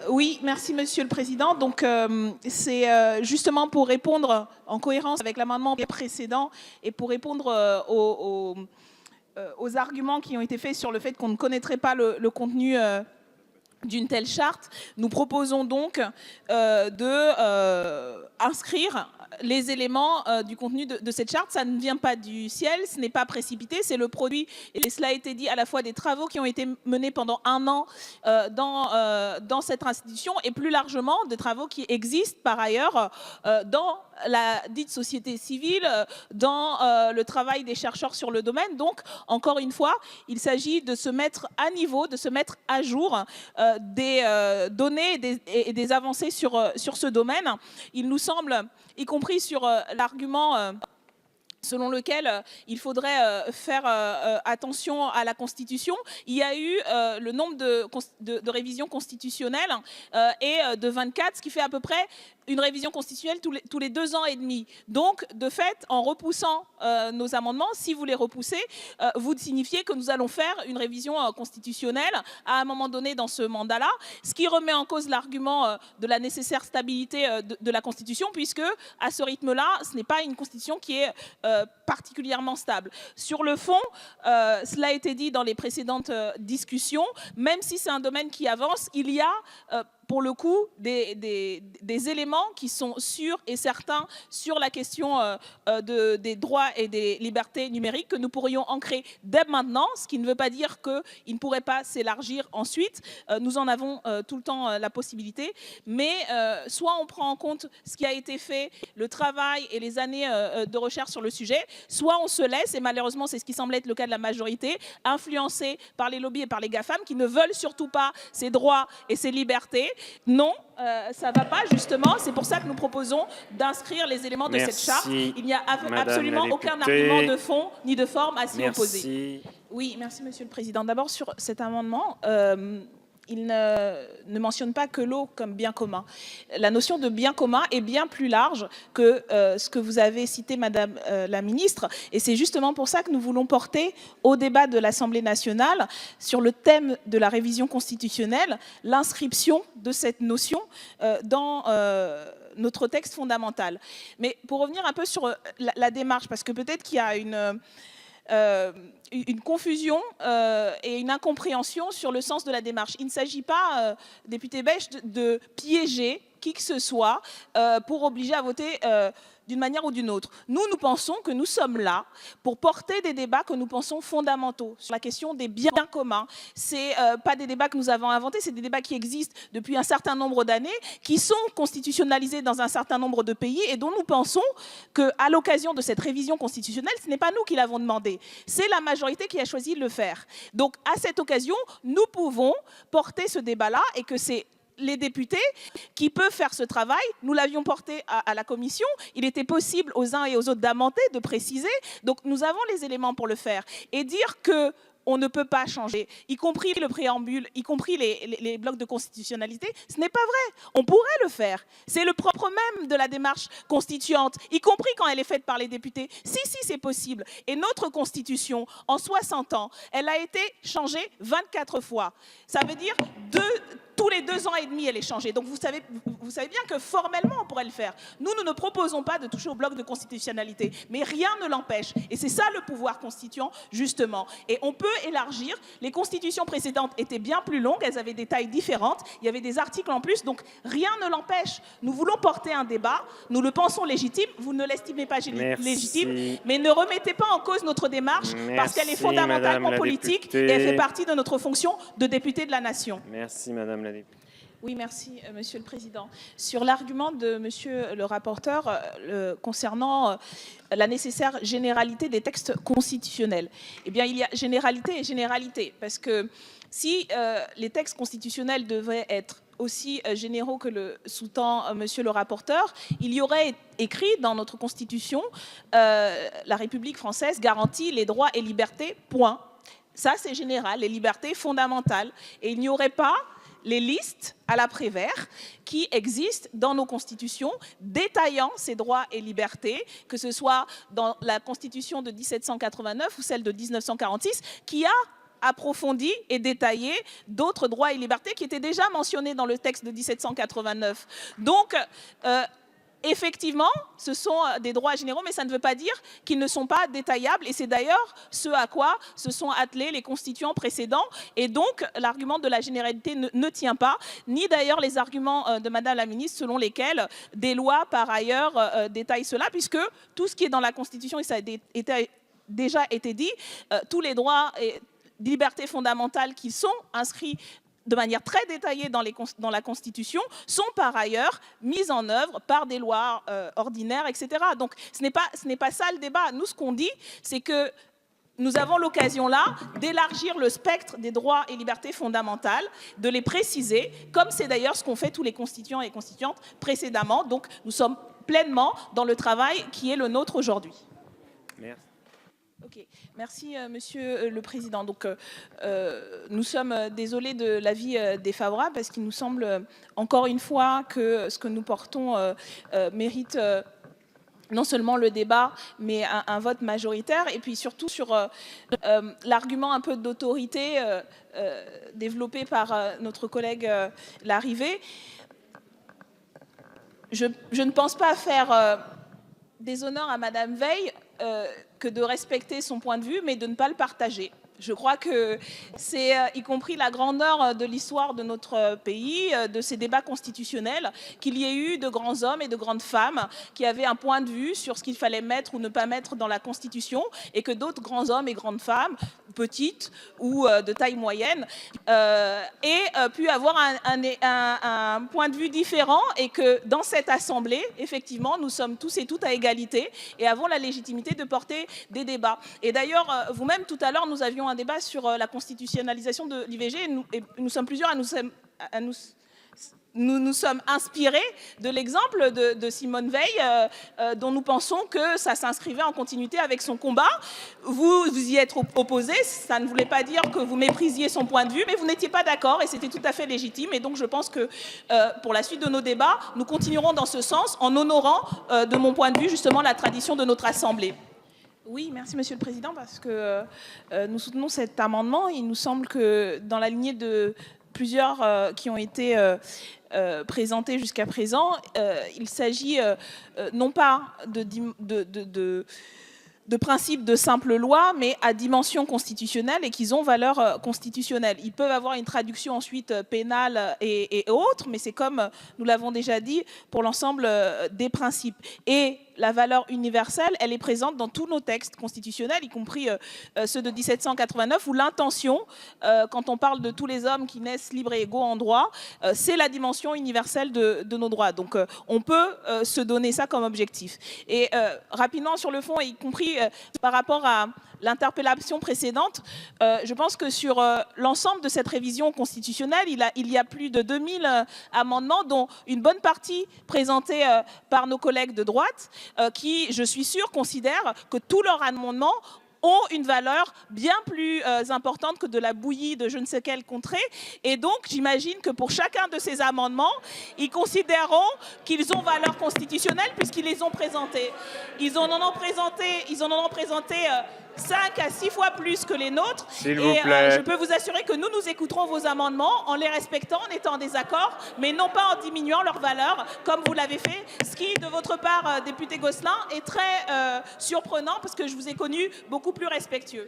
Oui, merci Monsieur le Président. Donc, c'est justement pour répondre en cohérence avec l'amendement précédent et pour répondre aux arguments qui ont été faits sur le fait qu'on ne connaîtrait pas le contenu d'une telle charte. Nous proposons donc d'inscrire les éléments du contenu de cette charte. Ça ne vient pas du ciel, ce n'est pas précipité, c'est le produit, et cela a été dit, à la fois des travaux qui ont été menés pendant 1 an dans cette institution et plus largement des travaux qui existent par ailleurs dans la dite société civile, dans le travail des chercheurs sur le domaine. Donc, encore une fois, il s'agit de se mettre à niveau, de se mettre à jour des données et des avancées sur ce domaine. Il nous semble, y compris sur l'argument selon lequel il faudrait faire attention à la Constitution. Il y a eu le nombre de révisions constitutionnelles et de 24, ce qui fait à peu près une révision constitutionnelle tous les 2 ans et demi. Donc, de fait, en repoussant nos amendements, si vous les repoussez, vous signifiez que nous allons faire une révision constitutionnelle à un moment donné dans ce mandat-là, ce qui remet en cause l'argument de la nécessaire stabilité de la Constitution, puisque à ce rythme-là, ce n'est pas une Constitution qui est particulièrement stable. Sur le fond, cela a été dit dans les précédentes discussions, même si c'est un domaine qui avance, il y a pour le coup, des éléments qui sont sûrs et certains sur la question des droits et des libertés numériques que nous pourrions ancrer dès maintenant, ce qui ne veut pas dire qu'ils ne pourraient pas s'élargir ensuite. Nous en avons tout le temps la possibilité, mais soit on prend en compte ce qui a été fait, le travail et les années de recherche sur le sujet, soit on se laisse, et malheureusement c'est ce qui semble être le cas de la majorité, influencé par les lobbies et par les GAFAM qui ne veulent surtout pas ces droits et ces libertés. Non, ça ne va pas, justement. C'est pour ça que nous proposons d'inscrire les éléments de cette charte. Il n'y a absolument aucun argument de fond ni de forme à s'y opposer. Oui, merci, Monsieur le Président. D'abord, sur cet amendement, il ne mentionne pas que l'eau comme bien commun. La notion de bien commun est bien plus large que ce que vous avez cité, Madame la Ministre, et c'est justement pour ça que nous voulons porter au débat de l'Assemblée nationale sur le thème de la révision constitutionnelle, l'inscription de cette notion dans notre texte fondamental. Mais pour revenir un peu sur la démarche, parce que peut-être qu'il y a une confusion et une incompréhension sur le sens de la démarche. Il ne s'agit pas, député Bèche, de piéger qui que ce soit pour obliger à voter d'une manière ou d'une autre. Nous pensons que nous sommes là pour porter des débats que nous pensons fondamentaux sur la question des biens communs. C'est pas des débats que nous avons inventés, c'est des débats qui existent depuis un certain nombre d'années, qui sont constitutionnalisés dans un certain nombre de pays et dont nous pensons qu'à l'occasion de cette révision constitutionnelle, ce n'est pas nous qui l'avons demandé, c'est la majorité qui a choisi de le faire. Donc à cette occasion, nous pouvons porter ce débat-là et que c'est les députés qui peuvent faire ce travail. Nous l'avions porté à la commission. Il était possible aux uns et aux autres d'amender, de préciser. Donc nous avons les éléments pour le faire. Et dire que on ne peut pas changer, y compris le préambule, y compris les blocs de constitutionnalité, ce n'est pas vrai. On pourrait le faire. C'est le propre même de la démarche constituante, y compris quand elle est faite par les députés. Si, c'est possible. Et notre Constitution, en 60 ans, elle a été changée 24 fois. Ça veut dire tous les 2 ans et demi, elle est changée. Donc vous savez bien que formellement, on pourrait le faire. Nous ne proposons pas de toucher au bloc de constitutionnalité, mais rien ne l'empêche. Et c'est ça le pouvoir constituant, justement. Et on peut élargir. Les constitutions précédentes étaient bien plus longues, elles avaient des tailles différentes, il y avait des articles en plus, donc rien ne l'empêche. Nous voulons porter un débat, nous le pensons légitime, vous ne l'estimez pas légitime, mais ne remettez pas en cause notre démarche, parce qu'elle est fondamentalement politique et elle fait partie de notre fonction de député de la nation. Merci, Madame la députée. Oui, merci, Monsieur le Président. Sur l'argument de Monsieur le rapporteur concernant la nécessaire généralité des textes constitutionnels, eh bien, il y a généralité et généralité, parce que si les textes constitutionnels devaient être aussi généraux que le sous-tend Monsieur le rapporteur, il y aurait écrit dans notre Constitution la République française garantit les droits et libertés, point. Ça, c'est général, les libertés fondamentales. Et il n'y aurait pas les listes à la Prévert qui existent dans nos constitutions détaillant ces droits et libertés, que ce soit dans la Constitution de 1789 ou celle de 1946, qui a approfondi et détaillé d'autres droits et libertés qui étaient déjà mentionnés dans le texte de 1789. Donc, effectivement, ce sont des droits généraux, mais ça ne veut pas dire qu'ils ne sont pas détaillables. Et c'est d'ailleurs ce à quoi se sont attelés les constituants précédents. Et donc, l'argument de la généralité ne tient pas, ni d'ailleurs les arguments de Madame la ministre selon lesquels des lois, par ailleurs, détaillent cela, puisque tout ce qui est dans la Constitution, et ça a déjà été dit, tous les droits et libertés fondamentales qui sont inscrits de manière très détaillée dans la Constitution, sont par ailleurs mises en œuvre par des lois ordinaires, etc. Donc ce n'est pas ça le débat. Nous, ce qu'on dit, c'est que nous avons l'occasion là d'élargir le spectre des droits et libertés fondamentales, de les préciser, comme c'est d'ailleurs ce qu'ont fait tous les constituants et constituantes précédemment. Donc nous sommes pleinement dans le travail qui est le nôtre aujourd'hui. Merci. Ok, merci Monsieur le Président. Donc, nous sommes désolés de l'avis défavorable parce qu'il nous semble encore une fois que ce que nous portons mérite non seulement le débat, mais un vote majoritaire. Et puis surtout sur l'argument un peu d'autorité développé par notre collègue Larrivé. Je ne pense pas faire déshonneur à Madame Veil que de respecter son point de vue, mais de ne pas le partager. Je crois que c'est y compris la grandeur de l'histoire de notre pays, de ces débats constitutionnels, qu'il y ait eu de grands hommes et de grandes femmes qui avaient un point de vue sur ce qu'il fallait mettre ou ne pas mettre dans la Constitution, et que d'autres grands hommes et grandes femmes, petites ou de taille moyenne, aient pu avoir un point de vue différent, et que dans cette Assemblée, effectivement, nous sommes tous et toutes à égalité et avons la légitimité de porter des débats. Et d'ailleurs, vous-même, tout à l'heure, nous avions un débat sur la constitutionnalisation de l'IVG, et nous sommes plusieurs à nous sommes inspirés de l'exemple de Simone Veil, dont nous pensons que ça s'inscrivait en continuité avec son combat. Vous y êtes opposés, ça ne voulait pas dire que vous méprisiez son point de vue, mais vous n'étiez pas d'accord, et c'était tout à fait légitime. Et donc je pense que pour la suite de nos débats, nous continuerons dans ce sens, en honorant, de mon point de vue, justement la tradition de notre Assemblée. Oui, merci Monsieur le Président, parce que nous soutenons cet amendement. Il nous semble que dans la lignée de plusieurs qui ont été présentés jusqu'à présent, il s'agit non pas de principes de simple loi, mais à dimension constitutionnelle, et qu'ils ont valeur constitutionnelle. Ils peuvent avoir une traduction ensuite pénale et autres, mais c'est comme nous l'avons déjà dit pour l'ensemble des principes. Et la valeur universelle, elle est présente dans tous nos textes constitutionnels, y compris ceux de 1789, où l'intention, quand on parle de tous les hommes qui naissent libres et égaux en droit, c'est la dimension universelle de nos droits. Donc on peut se donner ça comme objectif. Et rapidement sur le fond, y compris par rapport à l'interpellation précédente, je pense que sur l'ensemble de cette révision constitutionnelle, il y a plus de 2000 amendements, dont une bonne partie présentés par nos collègues de droite, qui, je suis sûre, considèrent que tous leurs amendements ont une valeur bien plus importante que de la bouillie de je ne sais quelle contrée. Et donc, j'imagine que pour chacun de ces amendements, ils considéreront qu'ils ont valeur constitutionnelle puisqu'ils les ont présentés. Ils en ont présenté 5 à 6 fois plus que les nôtres. S'il vous plaît. Je peux vous assurer que nous écouterons vos amendements en les respectant, en étant en désaccord, mais non pas en diminuant leur valeur, comme vous l'avez fait. Ce qui, de votre part, député Gosselin, est très surprenant, parce que je vous ai connu beaucoup plus respectueux.